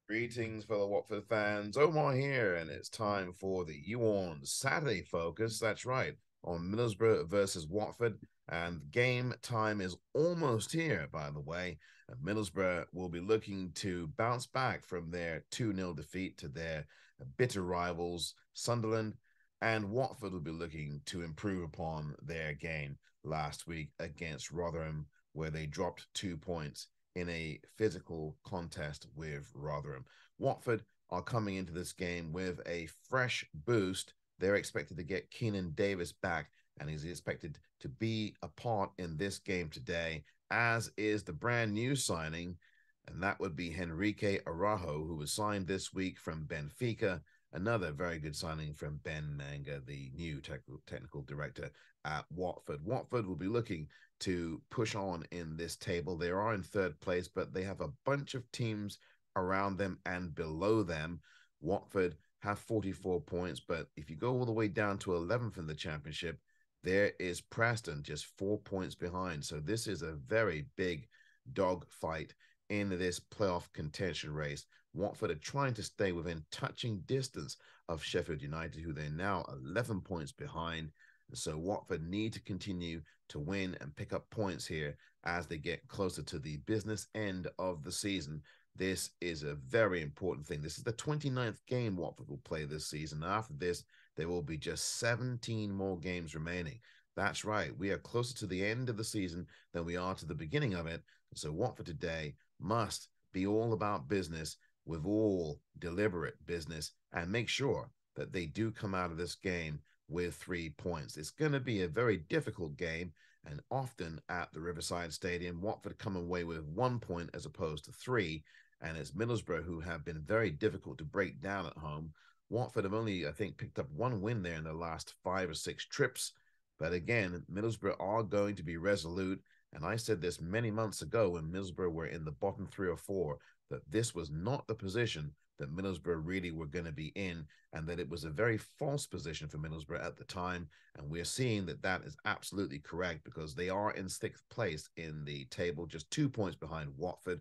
Greetings, fellow Watford fans. Omar here, and it's time for the Orns Saturday focus. That's right, on Middlesbrough versus Watford. And game time is almost here, by the way. And Middlesbrough will be looking to bounce back from their 2-0 defeat to their bitter rivals, Sunderland. And Watford will be looking to improve upon their game last week against Rotherham, where they dropped 2 points in a physical contest with Rotherham. Watford are coming into this game with a fresh boost. They're expected to get Keenan Davis back, and he's expected to be a part in this game today, as is the brand new signing, and that would be Henrique Araujo, who was signed this week from Benfica. Another very good signing from Ben Manga, the new technical director at Watford. Watford will be looking to push on in this table. They are in third place, but they have a bunch of teams around them and below them. Watford have 44 points, but if you go all the way down to 11th in the championship, there is Preston just 4 points behind. So this is a very big dog fight in this playoff contention race. Watford are trying to stay within touching distance of Sheffield United, who they're now 11 points behind. So Watford need to continue to win and pick up points here as they get closer to the business end of the season. This is a very important thing. This is the 29th game Watford will play this season. After this, there will be just 17 more games remaining. That's right. We are closer to the end of the season than we are to the beginning of it. So Watford today must be all about business, with all deliberate business, and make sure that they do come out of this game with 3 points. It's going to be a very difficult game, and often at the Riverside Stadium, Watford come away with 1 point as opposed to 3, and it's Middlesbrough who have been very difficult to break down at home. Watford have only, I think, picked up 1 win there in the last 5 or 6 trips, but again, Middlesbrough are going to be resolute, and I said this many months ago when Middlesbrough were in the bottom 3 or 4, that this was not the position that Middlesbrough really were going to be in, and that it was a very false position for Middlesbrough at the time. And we're seeing that that is absolutely correct, because they are in 6th place in the table, just 2 points behind Watford,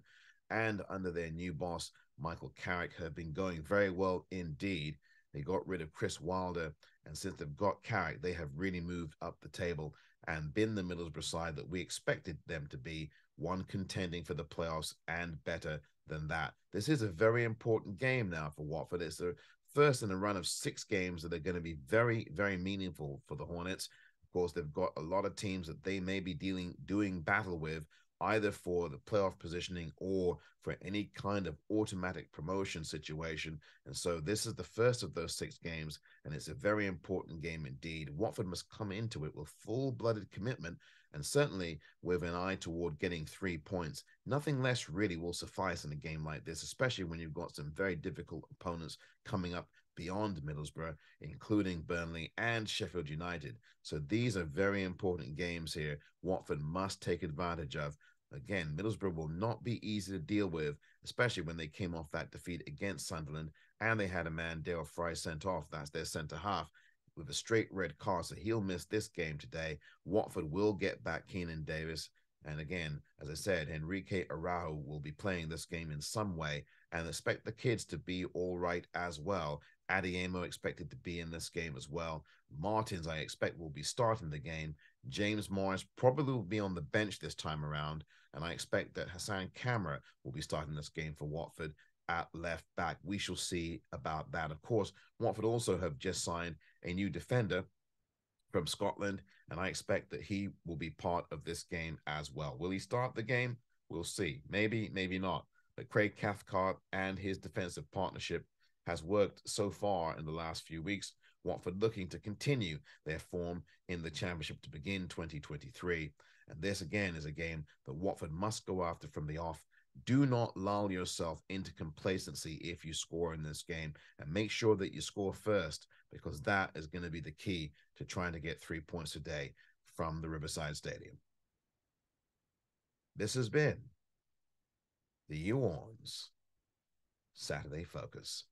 and under their new boss, Michael Carrick, have been going very well indeed. They got rid of Chris Wilder, and since they've got Carrick, they have really moved up the table and been the Middlesbrough side that we expected them to be, one contending for the playoffs and better than that. This is a very important game now for Watford. It's the first in a run of 6 games that are going to be very, very meaningful for the Hornets. Of course, they've got a lot of teams that they may be doing battle with, either for the playoff positioning or for any kind of automatic promotion situation. And so this is the first of those 6 games, and it's a very important game indeed. Watford must come into it with full-blooded commitment, and certainly with an eye toward getting 3 points. Nothing less really will suffice in a game like this, especially when you've got some very difficult opponents coming up beyond Middlesbrough, including Burnley and Sheffield United. So these are very important games here. Watford must take advantage of. Again, Middlesbrough will not be easy to deal with, especially when they came off that defeat against Sunderland, and they had a man, Dale Fry, sent off. That's their centre-half, with a straight red card, so he'll miss this game today. Watford will get back Keenan Davis, and again, as I said, Henrique Araujo will be playing this game in some way, and expect the kids to be all right as well. Adiemo expected to be in this game as well. Martins, I expect, will be starting the game. James Morris probably will be on the bench this time around, and I expect that Hassan Kamara will be starting this game for Watford at left back. We shall see about that. Of course, Watford also have just signed a new defender from Scotland, and I expect that he will be part of this game as well. Will he start the game? We'll see. Maybe, maybe not. But Craig Cathcart and his defensive partnership has worked so far in the last few weeks. Watford looking to continue their form in the Championship to begin 2023. And this, again, is a game that Watford must go after from the off. Do not lull yourself into complacency if you score in this game, and make sure that you score first, because that is going to be the key to trying to get 3 points today from the Riverside Stadium. This has been the Orns Saturday Focus.